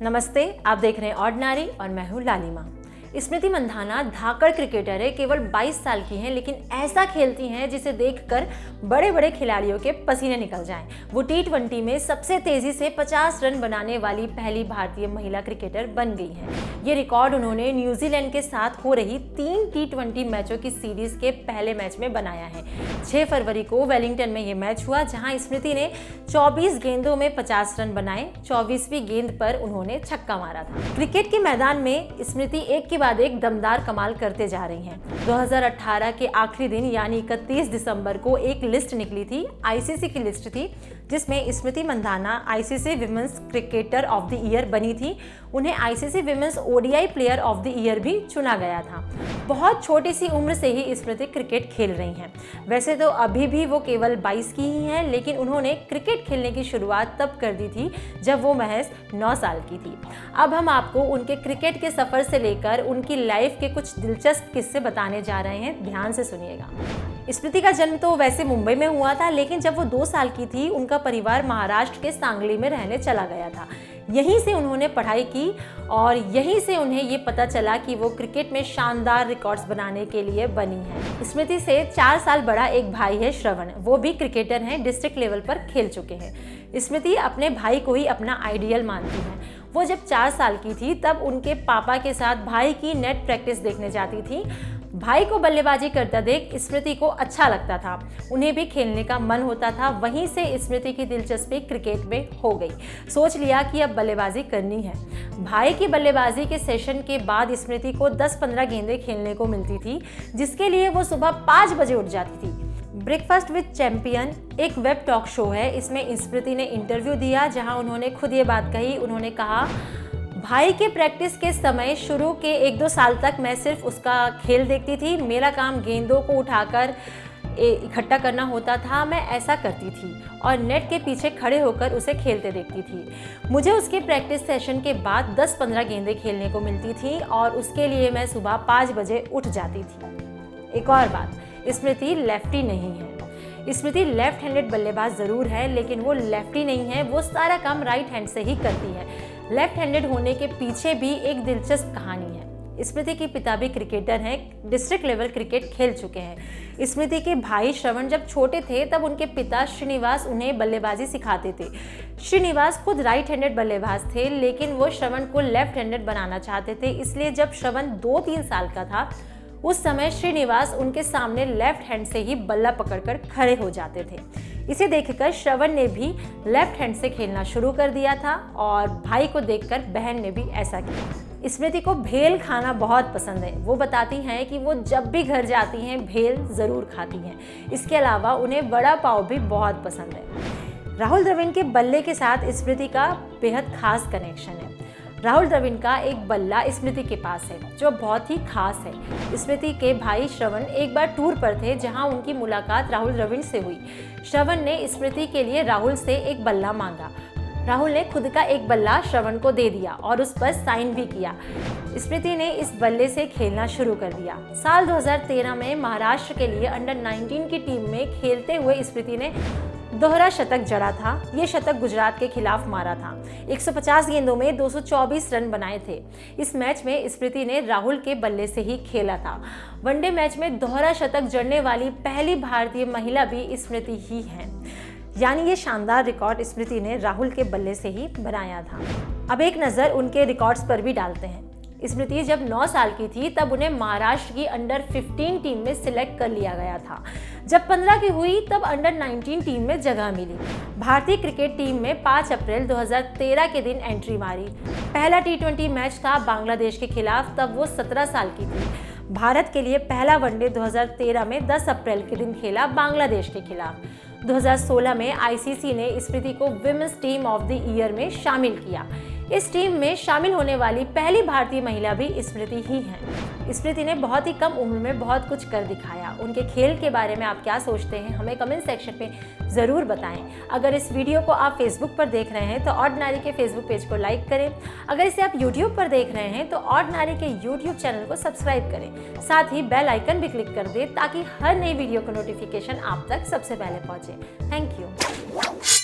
नमस्ते, आप देख रहे हैं ऑर्डिनरी और मैं हूं लालिमा। स्मृति मंधाना धाकड़ क्रिकेटर है, केवल 22 साल की हैं, लेकिन ऐसा खेलती हैं जिसे देखकर बड़े बड़े खिलाड़ियों के पसीने निकल जाएं। वो T20 में सबसे तेजी से 50 रन बनाने वाली पहली भारतीय महिला क्रिकेटर बन गई हैं। ये रिकॉर्ड उन्होंने न्यूजीलैंड के साथ हो रही 3 T20 मैचों की सीरीज के पहले मैच में बनाया है। 6 फरवरी को वेलिंगटन में ये मैच हुआ, जहां स्मृति ने 24 गेंदों में 50 रन बनाए। 24वीं गेंद पर उन्होंने छक्का मारा था। क्रिकेट के मैदान में स्मृति एक के बाद एक दमदार कमाल करते जा रही हैं। 2018 के आखिरी दिन यानी 31 दिसंबर को एक लिस्ट निकली थी, आईसीसी की लिस्ट थी, जिसमें Smriti Mandhana ICC women's cricketer of the year बनी थी। उन्हें ICC women's ODI player of the year भी चुना गया था। बहुत छोटी सी उम्र से ही स्मृति क्रिकेट खेल रही हैं। वैसे तो अभी भी वो केवल 22 की ही हैं, लेकिन उन्होंने क्रिकेट खेलने की शुरुआत तब कर दी थी जब वो महज 9 साल की थी। अब हम आपको उनके क्रिकेट के सफर से लेकर उनकी लाइफ के कुछ दिलचस्प किस्से बताने जा रहे हैं, ध्यान से सुनिएगा। स्मृति का जन्म तो वैसे मुंबई में हुआ था, लेकिन जब वो 2 साल की थी उनका परिवार महाराष्ट्र के सांगली में रहने चला गया था। यहीं से उन्होंने पढ़ाई की और यहीं से उन्हें ये पता चला कि वो क्रिकेट में शानदार रिकॉर्ड्स बनाने के लिए बनी है। स्मृति से 4 साल बड़ा एक भाई है श्रवण, वो भी क्रिकेटर हैं, डिस्ट्रिक्ट लेवल पर खेल चुके हैं। स्मृति अपने भाई को ही अपना आइडियल मानती हैं। वो जब 4 साल की थी तब उनके पापा के साथ भाई की नेट प्रैक्टिस देखने जाती थी। भाई को बल्लेबाजी करता देख स्मृति को अच्छा लगता था, उन्हें भी खेलने का मन होता था। वहीं से स्मृति की दिलचस्पी क्रिकेट में हो गई। सोच लिया कि अब बल्लेबाजी करनी है। भाई की बल्लेबाजी के सेशन के बाद स्मृति को 10-15 गेंदें खेलने को मिलती थी, जिसके लिए वो सुबह 5 बजे उठ जाती थी। ब्रेकफास्ट विद चैंपियन एक वेब टॉक शो है, इसमें स्मृति ने इंटरव्यू दिया, जहां उन्होंने खुद ये बात कही। उन्होंने कहा, भाई के प्रैक्टिस के समय शुरू के 1-2 साल तक मैं सिर्फ उसका खेल देखती थी। मेरा काम गेंदों को उठाकर इकट्ठा करना होता था। मैं ऐसा करती थी और नेट के पीछे खड़े होकर उसे खेलते देखती थी। मुझे उसके प्रैक्टिस सेशन के बाद 10-15 गेंदें खेलने को मिलती थी और उसके लिए मैं सुबह 5 बजे उठ जाती थी। एक और बात, स्मृति लेफ्टी नहीं है। स्मृति लेफ्ट हैंडेड बल्लेबाज जरूर है, लेकिन वो लेफ्टी नहीं है। वो सारा काम राइट हैंड से ही करती है। लेफ्ट हैंडेड होने के पीछे भी एक दिलचस्प कहानी है। स्मृति के पिता भी क्रिकेटर हैं, डिस्ट्रिक्ट लेवल क्रिकेट खेल चुके हैं। स्मृति के भाई श्रवण जब छोटे थे तब उनके पिता श्रीनिवास उन्हें बल्लेबाजी सिखाते थे। श्रीनिवास खुद राइट हैंडेड बल्लेबाज थे, लेकिन वो श्रवण को लेफ्ट हैंडेड बनाना चाहते थे। इसलिए जब श्रवण 2-3 साल का था, उस समय श्रीनिवास उनके सामने लेफ्ट हैंड से ही बल्ला पकड़कर खड़े हो जाते थे। इसे देखकर श्रवण ने भी लेफ्ट हैंड से खेलना शुरू कर दिया था और भाई को देखकर बहन ने भी ऐसा किया। स्मृति को भेल खाना बहुत पसंद है। वो बताती हैं कि वो जब भी घर जाती हैं भेल ज़रूर खाती हैं। इसके अलावा उन्हें वड़ा पाव भी बहुत पसंद है। राहुल द्रविड़ के बल्ले के साथ स्मृति का बेहद खास कनेक्शन है। राहुल द्रविड़ का एक बल्ला स्मृति के पास है, जो बहुत ही खास है। स्मृति के भाई श्रवण एक बार टूर पर थे, जहां उनकी मुलाकात राहुल द्रविड़ से हुई। श्रवण ने स्मृति के लिए राहुल से एक बल्ला मांगा। राहुल ने खुद का एक बल्ला श्रवण को दे दिया और उस पर साइन भी किया। स्मृति ने इस बल्ले से खेलना शुरू कर दिया। साल 2013 में महाराष्ट्र के लिए अंडर 19 की टीम में खेलते हुए स्मृति ने दोहरा शतक जड़ा था। ये शतक गुजरात के खिलाफ मारा था। 150 गेंदों में 224 रन बनाए थे। इस मैच में स्मृति ने राहुल के बल्ले से ही खेला था। वनडे मैच में दोहरा शतक जड़ने वाली पहली भारतीय महिला भी स्मृति ही है। यानी ये शानदार रिकॉर्ड स्मृति ने राहुल के बल्ले से ही बनाया था। अब एक नज़र उनके रिकॉर्ड्स पर भी डालते हैं। स्मृति जब 9 साल की थी तब उन्हें महाराष्ट्र की अंडर 15 टीम में सिलेक्ट कर लिया गया था। जब 15 की हुई तब अंडर 19 टीम में जगह मिली। भारतीय क्रिकेट टीम में 5 अप्रैल 2013 के दिन एंट्री मारी। पहला T20 मैच था बांग्लादेश के खिलाफ, तब वो 17 साल की थी। भारत के लिए पहला वनडे 2013 में 10 अप्रैल के दिन खेला बांग्लादेश के खिलाफ। 2016 में आईसीसी ने स्मृति को women's team of the year में शामिल किया। इस टीम में शामिल होने वाली पहली भारतीय महिला भी स्मृति ही हैं। स्मृति ने बहुत ही कम उम्र में बहुत कुछ कर दिखाया। उनके खेल के बारे में आप क्या सोचते हैं, हमें कमेंट सेक्शन पे ज़रूर बताएं। अगर इस वीडियो को आप फेसबुक पर देख रहे हैं तो ऑर्डिनरी के फेसबुक पेज को लाइक करें। अगर इसे आप यूट्यूब पर देख रहे हैं तो ऑर्डिनरी के यूट्यूब चैनल को सब्सक्राइब करें। साथ ही बेल आइकन भी क्लिक कर दें ताकि हर नई वीडियो का नोटिफिकेशन आप तक सबसे पहले पहुँचे। Thank you.